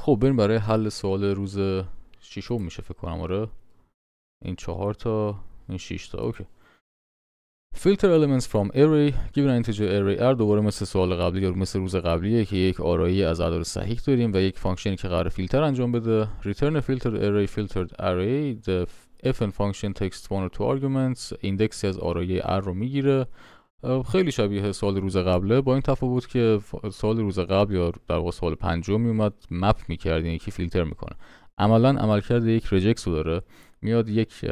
خب بریم برای حل سوال روز ششم میشه فکر کنم. آره این 4 تا این 6 تا. اوکی. filter elements from array given an integer array r. دوباره مثل سوال قبلی یا مثل روز قبلیه که یک آرایی از اعداد صحیح داریم و یک فانکشنی که قرار فیلتر انجام بده. return a filtered array filtered array. the fn function takes one or two arguments. ایندکسی از آرایی r رو میگیره. خیلی شبیه سوال روز قبله، با این تفاوت که سوال روز قبل یا در واقع سوال پنجم میومد مپ میکرد، یکی فیلتر میکنه. عملا عملکرد یک رجکس رو داره. میاد یک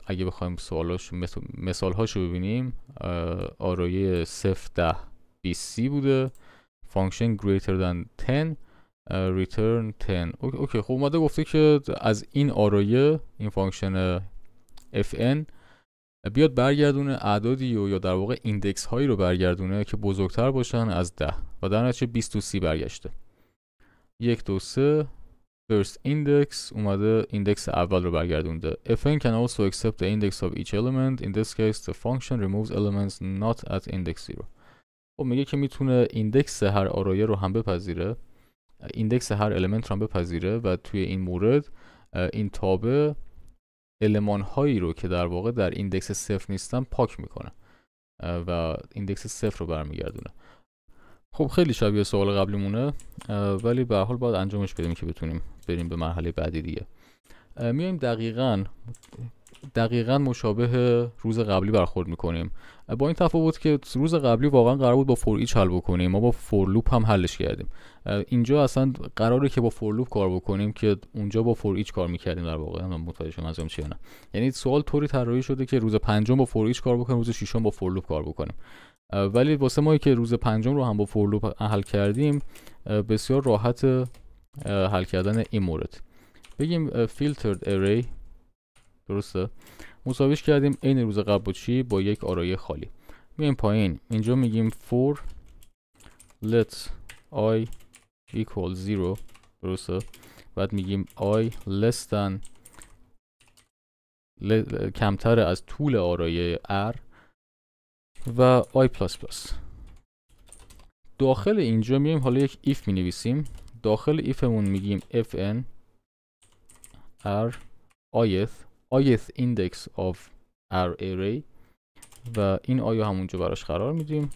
اگه بخوایم سوالاش مثالهاشو ببینیم، آرایه 0 10 20 بوده، فانکشن greater than 10 return 10. اوکی خب اومده گفته که از این آرایه، این فانکشن fn بیاد برگردونه اعدادی یا در واقع ایندکس هایی رو برگردونه که بزرگتر باشن از 10 و در نتیجه 20 تو 30 برگشته. 1 2 3 first index اومده ایندکس اول رو برگردونده. fn can also accept the index of each element. In this case the function removes elements not at index 0. خب میگه که میتونه ایندکس هر آرایه رو هم بپذیره، ایندکس هر المنت رو هم بپذیره و توی این مورد این تابع المان هایی رو که در واقع در ایندکس 0 نیستن پاک میکنه و ایندکس 0 رو برمیگردونه. خب خیلی شبیه سوال قبلیمونه، ولی به هر حال باید انجامش بدیم که بتونیم بریم به مرحله بعدی دیگه. میایم دقیقاً مشابه روز قبلی برخورد میکنیم، با این تفاوت که روز قبلی واقعا قرار بود با فور ایچ حل بکنیم، ما با فور لوپ هم حلش کردیم. اینجا اصلا قراره که با فور لوپ کار بکنیم که اونجا با فور ایچ کار میکردیم. در واقع من متوجه شدم منظورم چیه. نه یعنی سوال طوری طراحی شده که روز پنجم با فور ایچ کار بکنیم، روز ششم با فور لوپ کار بکنیم. ولی واسه ما که روز پنجم رو هم با فور لوپ حل کردیم، بسیار راحت حل کردن این مورد. بگیم filtered array، درسته، مساویش کردیم عین روز قبل با چی؟ با یک آرایه خالی. میایم پایین، اینجا میگیم for let I equal 0، درسته، بعد میگیم I less than کمتر از طول آرایه r و I plus. داخل اینجا میایم حالا یک if می نویسیم. داخل if مون میگیم fn r ith index of r array و این آیا همونجا براش قرار میدیم.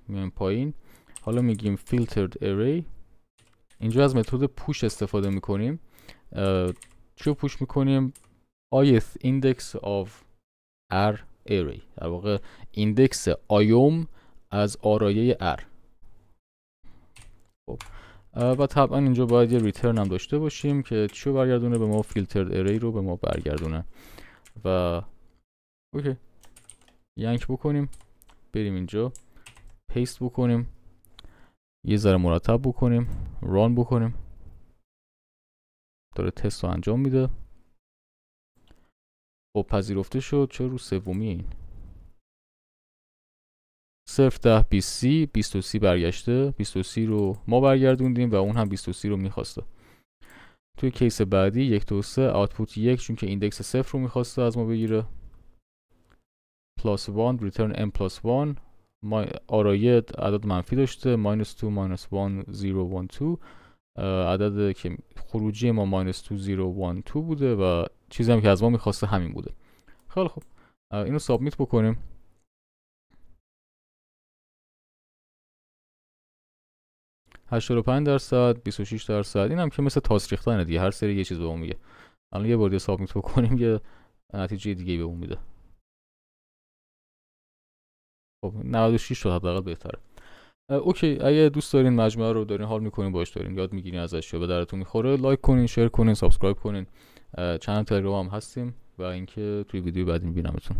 میایم پایین، حالا میگیم filtered array. اینجا از متد push استفاده میکنیم. چی push میکنیم؟ ith index of r array، در واقع ایندکس آیوم از آرایه r. خب و طبعا اینجا باید یه ریترن هم داشته باشیم که چی رو برگردونه به ما؟ filtered array رو به ما برگردونه. و اوکی ینک بکنیم، بریم اینجا پیست بکنیم، یه ذره مرتب بکنیم، ران بکنیم، داره تست رو انجام میده. خب پذیرفته شد. چه رو سومی این 0 10 20 20 برگشته، 20 رو ما برگردوندیم و اون هم 20 رو میخواسته. توی کیس بعدی 1 2 3 آوتپوت 1 چون که ایندکس 0 رو میخواسته از ما بگیره، plus 1 return m plus 1. آرایه عدد منفی داشته، minus 2 minus 1 0 1 2. عدد که خروجی ما minus 2 0 1 2 بوده و چیزی هم که از ما میخواسته همین بوده. خیلی خوب اینو سابمیت بکنیم. $85، 26%. این هم که مثل تاس ریختن دیگه، هر سری یه چیز به اون میگه. الان یه بار دیگه سابمیت بکنیم یه نتیجه دیگه به اون میده. خب 96 شد حداقل، بهتره. اوکی اگه دوست دارین مجموعه رو دارین حال میکنین باش، دارین یاد میگیرین ازش یا به درتون میخوره، لایک کنین، شیر کنین، سابسکرایب کنین. چنل تلگرام هم هستیم و اینکه توی ویدیو بعدی میبینمتون.